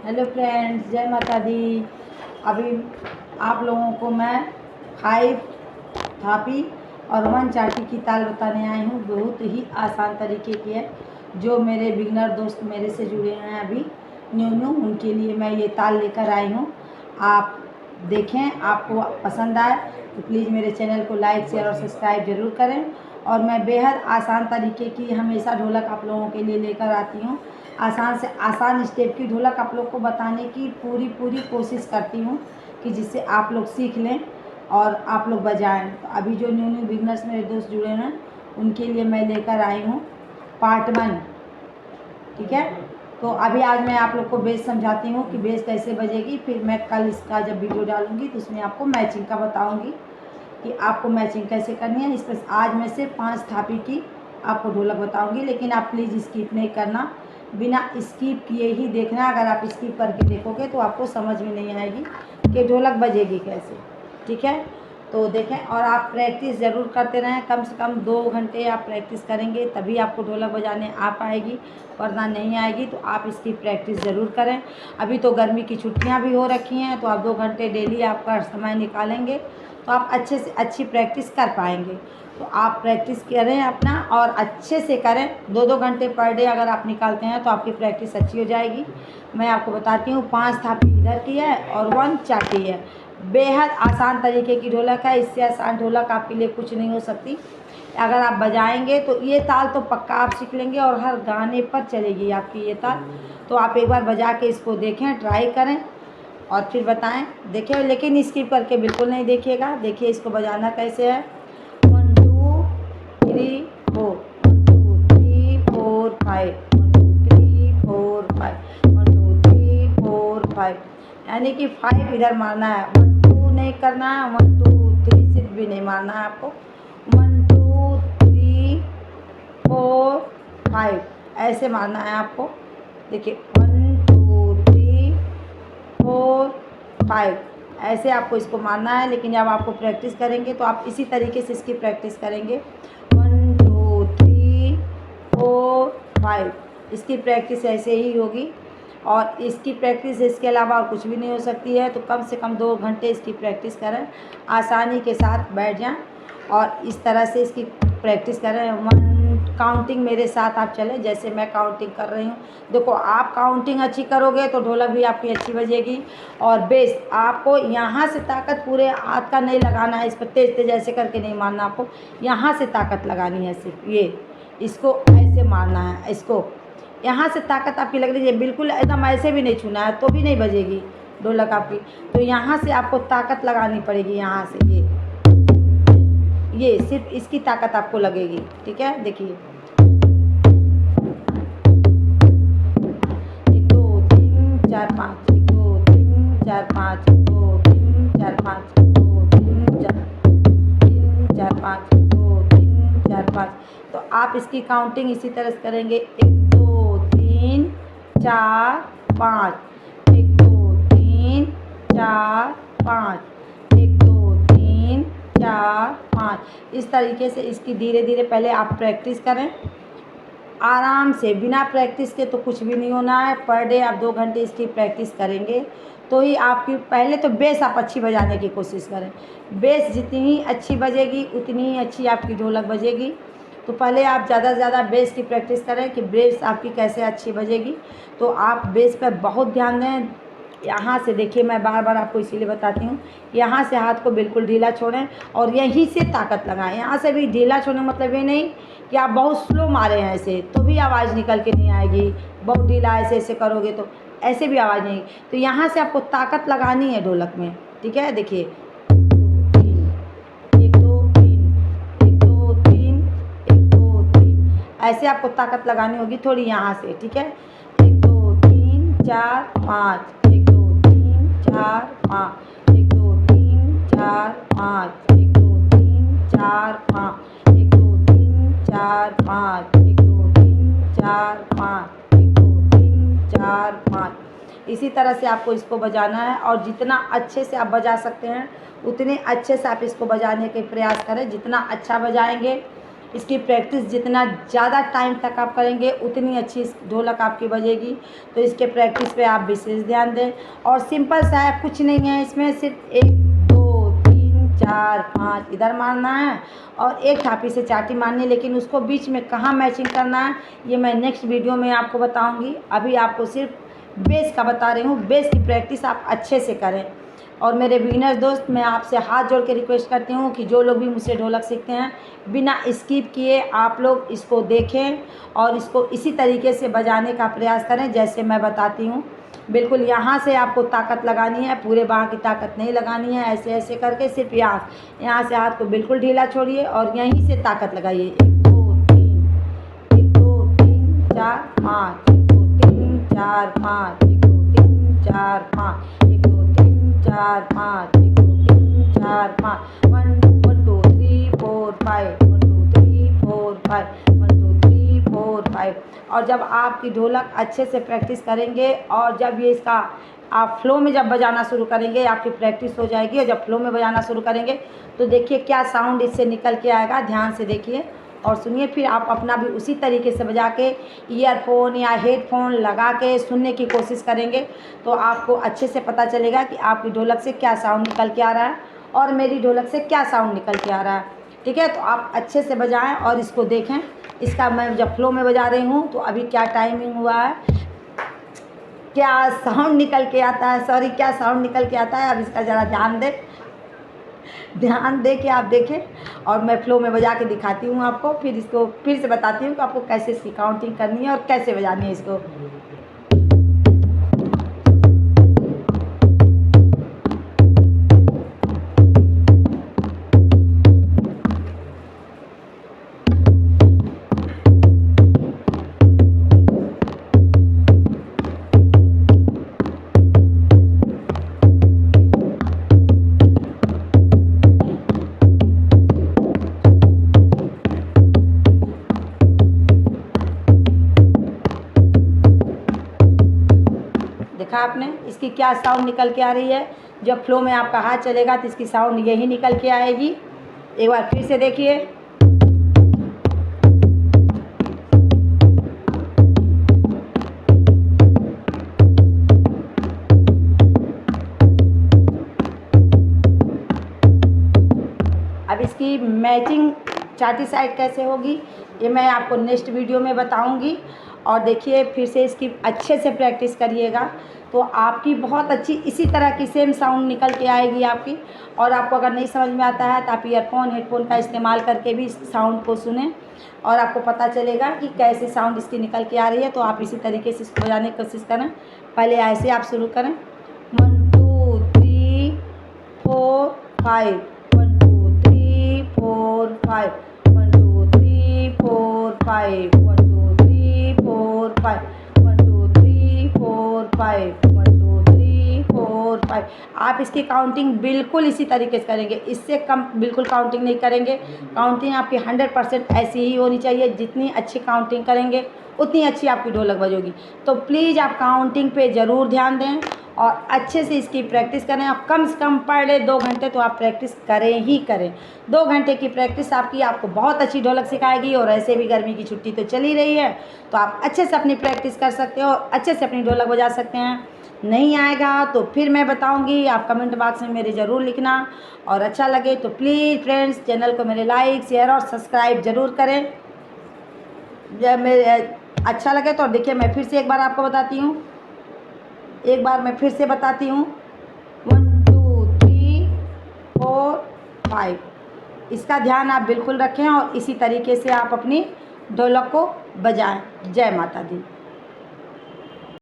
Hello friends, जय माता दी। अभी आप लोगों को मैं 5 थापी और 1 चाटी की ताल बताने आई हूँ। बहुत ही आसान तरीके की है। जो मेरे बिगनर दोस्त मेरे से जुड़े हैं अभी न्यू उनके लिए मैं ये ताल लेकर आई हूँ। आप देखें, आपको पसंद आए तो प्लीज़ मेरे चैनल को लाइक शेयर और सब्सक्राइब ज़रूर करें। और मैं बेहद आसान तरीके की हमेशा ढोलक आप लोगों के लिए लेकर आती हूँ। आसान से आसान स्टेप की ढोलक आप लोग को बताने की पूरी कोशिश करती हूँ कि जिससे आप लोग सीख लें और आप लोग बजाएं। तो अभी जो न्यू बिगनर्स मेरे दोस्त जुड़े हैं उनके लिए मैं लेकर आई हूँ पार्ट 1। ठीक है, तो अभी आज मैं आप लोग को बेस समझाती हूँ कि बेस कैसे बजेगी। फिर मैं कल इसका जब वीडियो डालूंगी तो उसमें आपको मैचिंग का बताऊंगी कि आपको मैचिंग कैसे करनी है। इस पर आज मैं से 5 थापी की आपको ढोलक बताऊंगी, लेकिन आप प्लीज़ स्किप नहीं करना, बिना स्किप किए ही देखना। अगर आप स्किप करके देखोगे तो आपको समझ में नहीं आएगी कि ढोलक बजेगी कैसे। ठीक है, तो देखें और आप प्रैक्टिस ज़रूर करते रहें। कम से कम 2 घंटे आप प्रैक्टिस करेंगे तभी आपको ढोलक बजाने आ पाएगी, वरना नहीं आएगी। तो आप इसकी प्रैक्टिस ज़रूर करें। अभी तो गर्मी की छुट्टियां भी हो रखी हैं, तो आप 2 घंटे डेली आपका समय निकालेंगे तो आप अच्छे से अच्छी प्रैक्टिस कर पाएंगे। तो आप प्रैक्टिस करें अपना और अच्छे से करें। 2-2 घंटे पर डे अगर आप निकालते हैं तो आपकी प्रैक्टिस अच्छी हो जाएगी। मैं आपको बताती हूँ 5 थापी इधर की है और 1 चाटी है। बेहद आसान तरीके की ढोलक है। इससे आसान ढोलक आपके लिए कुछ नहीं हो सकती। अगर आप बजाएंगे तो ये ताल तो पक्का आप सीख लेंगे और हर गाने पर चलेगी आपकी ये ताल। तो आप एक बार बजा के इसको देखें, ट्राई करें और फिर बताएं। देखिए, लेकिन स्किप करके बिल्कुल नहीं देखिएगा। देखिए इसको बजाना कैसे है। 1 2 3 4, 1 2 3 4 5, 1 2 3 4 5, 1 2 3 4 5, यानी कि 5 इधर मारना है। 1 2 नहीं करना है, 1 2 3 सिर्फ भी नहीं मारना है आपको। 1 2 3 4 5 ऐसे मारना है आपको। देखिए 1 2 3 4 5 ऐसे आपको इसको मारना है। लेकिन जब आपको प्रैक्टिस करेंगे तो आप इसी तरीके से इसकी प्रैक्टिस करेंगे। 1 2 3 4 5 इसकी प्रैक्टिस ऐसे ही होगी। और इसकी प्रैक्टिस इसके अलावा और कुछ भी नहीं हो सकती है। तो कम से कम 2 घंटे इसकी प्रैक्टिस करें, आसानी के साथ बैठ जाएं और इस तरह से इसकी प्रैक्टिस करें। 1 काउंटिंग मेरे साथ आप चलें, जैसे मैं काउंटिंग कर रही हूँ। देखो, आप काउंटिंग अच्छी करोगे तो ढोलक भी आपकी अच्छी बजेगी। और बेस आपको यहाँ से ताकत पूरे हाथ का नहीं लगाना है, इस पर तेज तेज ऐसे करके नहीं मारना, आपको यहाँ से ताकत लगानी है। सिर्फ ये इसको ऐसे मारना है, इसको यहाँ से ताकत आपकी लग रही है। बिल्कुल एकदम ऐसे भी नहीं छूना है तो भी नहीं बजेगी ढोलक आपकी। तो यहाँ से आपको ताकत लगानी पड़ेगी, यहाँ से ये सिर्फ इसकी ताकत आपको लगेगी। ठीक है, देखिए 1 2 3 4 5, 1 2 3 4 5, 1 2 3 4 5, 1 2 3 4 5, 1 2 3 4 5। तो आप इसकी काउंटिंग इसी तरह से करेंगे। 1 2 3 4 5, 1 2 3 4 5, 1 2 3 4 5। इस तरीके से इसकी धीरे धीरे पहले आप प्रैक्टिस करें आराम से। बिना प्रैक्टिस के तो कुछ भी नहीं होना है। पर डे आप 2 घंटे इसकी प्रैक्टिस करेंगे तो ही आपकी, पहले तो बेस आप अच्छी बजाने की कोशिश करें। बेस जितनी अच्छी बजेगी उतनी ही अच्छी आपकी ढोलक बजेगी। तो पहले आप ज़्यादा से ज़्यादा बेस की प्रैक्टिस करें कि बेस आपकी कैसे अच्छी बजेगी। तो आप बेस पर बहुत ध्यान दें। यहाँ से देखिए, मैं बार बार आपको इसीलिए बताती हूँ, यहाँ से हाथ को बिल्कुल ढीला छोड़ें और यहीं से ताकत लगाएं। यहाँ से भी ढीला छोड़ने मतलब ये नहीं कि आप बहुत स्लो मारे हैं ऐसे तो भी आवाज़ निकल के नहीं आएगी। बहुत ढीला ऐसे ऐसे करोगे तो ऐसे भी आवाज़ नहीं। तो यहाँ से आपको ताकत लगानी है ढोलक में। ठीक है, देखिए 1 2 3 1 2 3 1 2 3 ऐसे आपको ताकत लगानी होगी थोड़ी यहाँ से। ठीक है, 1 2 3 4 5, 1 2 3 4 5, 1 2 3 4 5, 1 2 3 4 5, 1 2 3 4 5, 1 2 3 4 5, 1 2 3 4 5। इसी तरह से आपको इसको बजाना है और जितना अच्छे से आप बजा सकते हैं उतने अच्छे से आप इसको बजाने के प्रयास करें। जितना अच्छा बजाएंगे इसकी प्रैक्टिस जितना ज़्यादा टाइम तक आप करेंगे उतनी अच्छी ढोलक आपकी बजेगी। तो इसके प्रैक्टिस पे आप विशेष ध्यान दें। और सिंपल सा है, कुछ नहीं है इसमें, सिर्फ 1 2 3 4 5 इधर मारना है और एक थापी से चाटी मारनी है। लेकिन उसको बीच में कहाँ मैचिंग करना है ये मैं नेक्स्ट वीडियो में आपको बताऊँगी। अभी आपको सिर्फ बेस का बता रही हूँ। बेस की प्रैक्टिस आप अच्छे से करें। और मेरे बिगिनर दोस्त, मैं आपसे हाथ जोड़ के रिक्वेस्ट करती हूँ कि जो लोग भी मुझसे ढोलक सीखते हैं, बिना स्किप किए आप लोग इसको देखें और इसको इसी तरीके से बजाने का प्रयास करें जैसे मैं बताती हूँ। बिल्कुल यहाँ से आपको ताकत लगानी है, पूरे बाँह की ताकत नहीं लगानी है। ऐसे ऐसे करके सिर्फ यहाँ से हाथ को बिल्कुल ढीला छोड़िए और यहीं से ताकत लगाइए। 1 2 3 1 2 3 4 5 1 2 3 4 5 1 2 3 4 5 1 2 3 4 5 1 2 3 4 5 1 2 3 4 5 1 2 3 4 5 1 2 3 4 5। और जब आपकी ढोलक अच्छे से प्रैक्टिस करेंगे और जब ये इसका आप फ्लो में जब बजाना शुरू करेंगे, आपकी प्रैक्टिस हो जाएगी। और जब फ्लो में बजाना शुरू करेंगे तो देखिए क्या साउंड इससे निकल के आएगा। ध्यान से देखिए और सुनिए। फिर आप अपना भी उसी तरीके से बजा के ईयरफोन या हेडफोन लगा के सुनने की कोशिश करेंगे तो आपको अच्छे से पता चलेगा कि आपकी ढोलक से क्या साउंड निकल के आ रहा है और मेरी ढोलक से क्या साउंड निकल के आ रहा है। ठीक है, तो आप अच्छे से बजाएं और इसको देखें। इसका मैं जब फ्लो में बजा रही हूँ तो अभी क्या टाइमिंग हुआ है, क्या साउंड निकल के आता है, सॉरी क्या साउंड निकल के आता है। अब इसका ज़रा ध्यान दे के आप देखें और मैं फ्लो में बजा के दिखाती हूँ आपको। फिर इसको फिर से बताती हूँ कि आपको कैसे इसकी काउंटिंग करनी है और कैसे बजानी है इसको। देखा आपने इसकी क्या साउंड निकल के आ रही है। जब फ्लो में आपका हाथ चलेगा तो इसकी साउंड यही निकल के आएगी। एक बार फिर से देखिए। अब इसकी मैचिंग चाटी साइड कैसे होगी ये मैं आपको नेक्स्ट वीडियो में बताऊंगी। और देखिए फिर से इसकी अच्छे से प्रैक्टिस करिएगा तो आपकी बहुत अच्छी इसी तरह की सेम साउंड निकल के आएगी आपकी। और आपको अगर नहीं समझ में आता है तो आप ईयरफोन हेडफोन का इस्तेमाल करके भी इस साउंड को सुनें और आपको पता चलेगा कि कैसे साउंड इसकी निकल के आ रही है। तो आप इसी तरीके से इसको बजाने की कोशिश करें। पहले ऐसे आप शुरू करें 1 2 3 4 5 1 2 3 4 5 1 2 3 4 5 1 2 3 4 5 1 2 3 4 5 1 2 3 4 5। आप इसकी काउंटिंग बिल्कुल इसी तरीके से करेंगे, इससे कम बिल्कुल काउंटिंग नहीं करेंगे। काउंटिंग आपकी 100% ऐसी ही होनी चाहिए। जितनी अच्छी काउंटिंग करेंगे उतनी अच्छी आपकी ढोलक बजेगी। तो प्लीज़ आप काउंटिंग पे ज़रूर ध्यान दें और अच्छे से इसकी प्रैक्टिस करें। आप कम से कम पर डे 2 घंटे तो आप प्रैक्टिस करें ही करें। 2 घंटे की प्रैक्टिस आपको बहुत अच्छी ढोलक सिखाएगी। और ऐसे भी गर्मी की छुट्टी तो चली रही है तो आप अच्छे से अपनी प्रैक्टिस कर सकते हो और अच्छे से अपनी ढोलक बजा सकते हैं। नहीं आएगा तो फिर मैं बताऊंगी, आप कमेंट बॉक्स में मेरे ज़रूर लिखना। और अच्छा लगे तो प्लीज़ फ्रेंड्स चैनल को मेरे लाइक शेयर और सब्सक्राइब ज़रूर करें। जब मेरे अच्छा लगे तो देखिए मैं फिर से एक बार आपको बताती हूँ। एक बार मैं फिर से बताती हूँ 1 2 3 4 5। इसका ध्यान आप बिल्कुल रखें और इसी तरीके से आप अपनी ढोलक को बजाएं। जय माता दी।